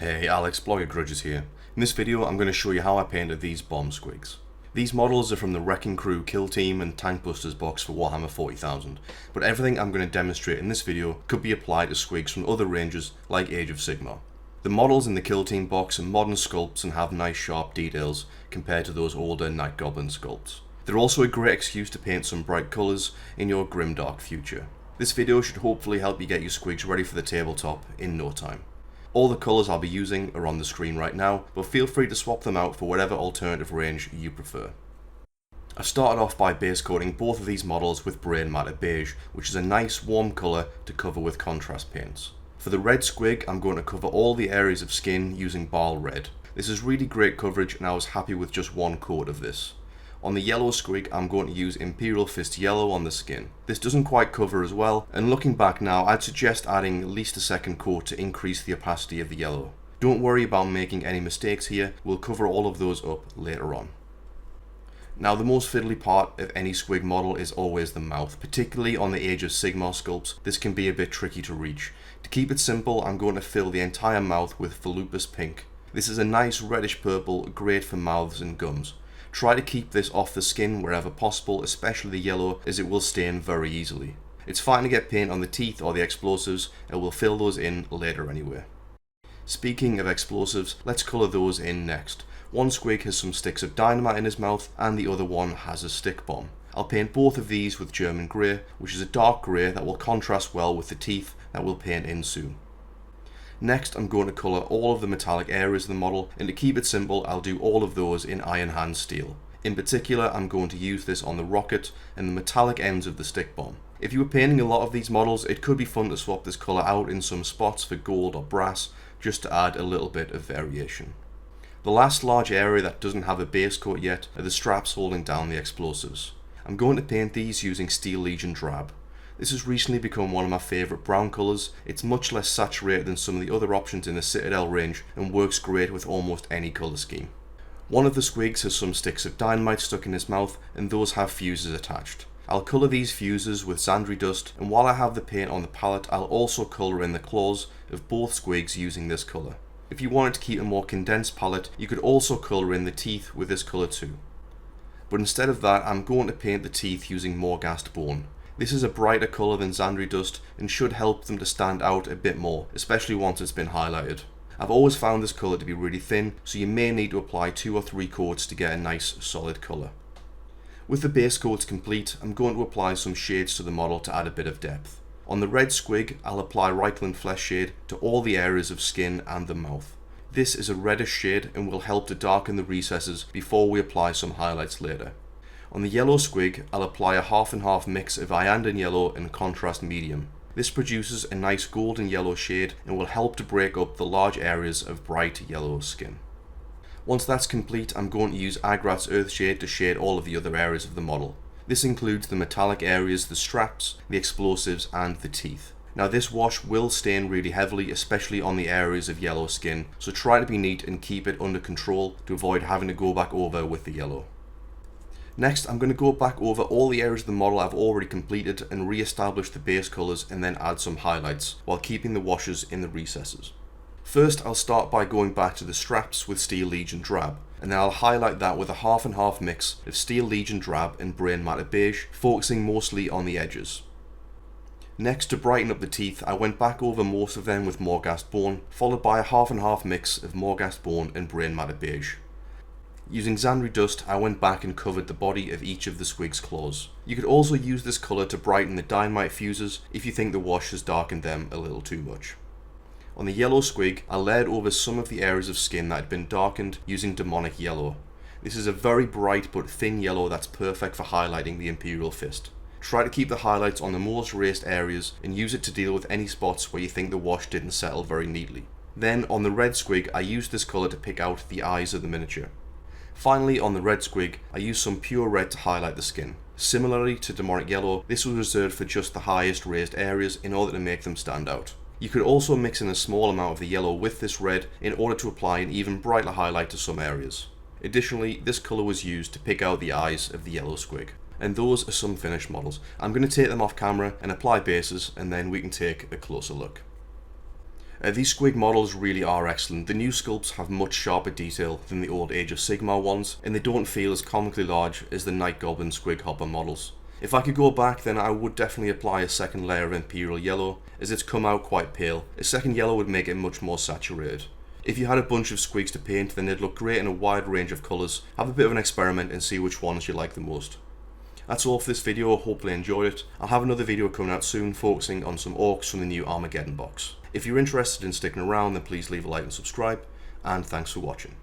Hey Alex, Blogger Grudges here. In this video I'm going to show you how I painted these bomb squigs. These models are from the Wrecking Crew Kill Team and Tank Busters box for Warhammer 40,000, but everything I'm going to demonstrate in this video could be applied to squigs from other ranges like Age of Sigmar. The models in the Kill Team box are modern sculpts and have nice sharp details compared to those older Night Goblin sculpts. They're also a great excuse to paint some bright colours in your grimdark future. This video should hopefully help you get your squigs ready for the tabletop in no time. All the colours I'll be using are on the screen right now, but feel free to swap them out for whatever alternative range you prefer. I've started off by base coating both of these models with Brain Matter Beige, which is a nice warm colour to cover with contrast paints. For the red squig, I'm going to cover all the areas of skin using Baal Red. This is really great coverage and I was happy with just one coat of this. On the yellow squig, I'm going to use Imperial Yellow on the skin. This doesn't quite cover as well, and looking back now, I'd suggest adding at least a second coat to increase the opacity of the yellow. Don't worry about making any mistakes here, we'll cover all of those up later on. Now the most fiddly part of any squig model is always the mouth, particularly on the Age of Sigmar sculpts. This can be a bit tricky to reach. To keep it simple, I'm going to fill the entire mouth with Volupus Pink. This is a nice reddish purple, great for mouths and gums. Try to keep this off the skin wherever possible, especially the yellow, as it will stain very easily. It's fine to get paint on the teeth or the explosives, and we'll fill those in later anyway. Speaking of explosives, let's colour those in next. One squig has some sticks of dynamite in his mouth, and the other one has a stick bomb. I'll paint both of these with German Grey, which is a dark grey that will contrast well with the teeth that we'll paint in soon. Next, I'm going to colour all of the metallic areas of the model, and to keep it simple, I'll do all of those in Iron Hand Steel. In particular, I'm going to use this on the rocket and the metallic ends of the stick bomb. If you were painting a lot of these models, it could be fun to swap this colour out in some spots for gold or brass, just to add a little bit of variation. The last large area that doesn't have a base coat yet are the straps holding down the explosives. I'm going to paint these using Steel Legion Drab. This has recently become one of my favourite brown colours. It's much less saturated than some of the other options in the Citadel range and works great with almost any colour scheme. One of the squigs has some sticks of dynamite stuck in his mouth, and those have fuses attached. I'll colour these fuses with Zandri Dust, and while I have the paint on the palette, I'll also colour in the claws of both squigs using this colour. If you wanted to keep a more condensed palette, you could also colour in the teeth with this colour too. But instead of that, I'm going to paint the teeth using Morghast Bone. This is a brighter colour than Zandri Dust and should help them to stand out a bit more, especially once it's been highlighted. I've always found this colour to be really thin, so you may need to apply 2 or 3 coats to get a nice solid colour. With the base coats complete, I'm going to apply some shades to the model to add a bit of depth. On the red squig, I'll apply Reikland Fleshshade to all the areas of skin and the mouth. This is a reddish shade and will help to darken the recesses before we apply some highlights later. On the yellow squig, I'll apply a half and half mix of Iyanden Yellow and Contrast Medium. This produces a nice golden yellow shade and will help to break up the large areas of bright yellow skin. Once that's complete, I'm going to use Agrax Earthshade to shade all of the other areas of the model. This includes the metallic areas, the straps, the explosives and the teeth. Now this wash will stain really heavily, especially on the areas of yellow skin, so try to be neat and keep it under control to avoid having to go back over with the yellow. Next, I'm going to go back over all the areas of the model I've already completed and re-establish the base colours and then add some highlights, while keeping the washes in the recesses. First, I'll start by going back to the straps with Steel Legion Drab, and then I'll highlight that with a half and half mix of Steel Legion Drab and Brain Matter Beige, focusing mostly on the edges. Next, to brighten up the teeth, I went back over most of them with Morghast Bone, followed by a half and half mix of Morghast Bone and Brain Matter Beige. Using Zandri Dust, I went back and covered the body of each of the squig's claws. You could also use this colour to brighten the dynamite fuses if you think the wash has darkened them a little too much. On the yellow squig, I layered over some of the areas of skin that had been darkened using Daemonic Yellow. This is a very bright but thin yellow that's perfect for highlighting the Imperial fist. Try to keep the highlights on the most raised areas and use it to deal with any spots where you think the wash didn't settle very neatly. Then on the red squig, I used this colour to pick out the eyes of the miniature. Finally, on the red squig, I used some pure red to highlight the skin. Similarly to Daemonic Yellow, this was reserved for just the highest raised areas in order to make them stand out. You could also mix in a small amount of the yellow with this red in order to apply an even brighter highlight to some areas. Additionally, this colour was used to pick out the eyes of the yellow squig. And those are some finished models. I'm going to take them off camera and apply bases, and then we can take a closer look. These Squig models really are excellent. The new sculpts have much sharper detail than the old Age of Sigmar ones, and they don't feel as comically large as the Night Goblin Squig Hopper models. If I could go back, then I would definitely apply a second layer of Imperial Yellow, as it's come out quite pale. A second yellow would make it much more saturated. If you had a bunch of Squigs to paint, then they'd look great in a wide range of colours. Have a bit of an experiment and see which ones you like the most. That's all for this video, hopefully enjoyed it. I'll have another video coming out soon focusing on some orcs from the new Armageddon box. If you're interested in sticking around, then please leave a like and subscribe, and thanks for watching.